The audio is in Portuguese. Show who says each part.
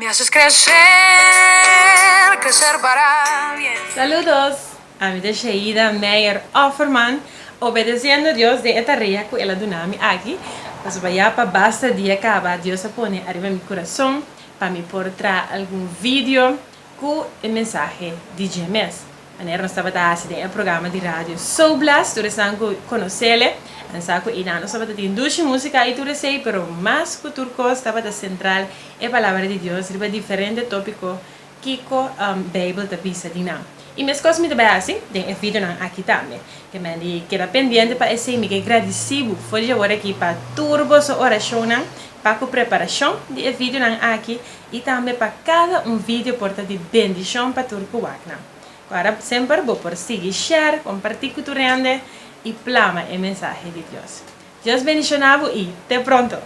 Speaker 1: Me haces crecer, crecer para bien.
Speaker 2: Saludos, a mi Sheida Meyer-Offerman, obedeciendo a Dios de esta ría que ela dunami aqui. Mas vaya para basta dia acaba, Deus a pone arriba mi coração para me portar algum vídeo com o mensagem de GMS. Aner nós estava fazendo um programa de rádio So Blast, tu estás conhecê-lo. Ansa ko ina no estava tendo duas música e tu sei, pero mais que turco estava da central e palavra de Deus, riba diferente tópico que ko Bible ta pisa dina. E minhas coisas me também assim, tem vídeo não aqui também. Que me di que era pendente para esse me que agradecido foi agora aqui para turbo so oração não, para a preparação de vídeo não aqui e também para cada vídeo porta de bendição para turco wagna. Agora sempre vou por seguir, share, compartilhar com tu rende e plama el mensaje de Dios. Dios bendicionado y te pronto.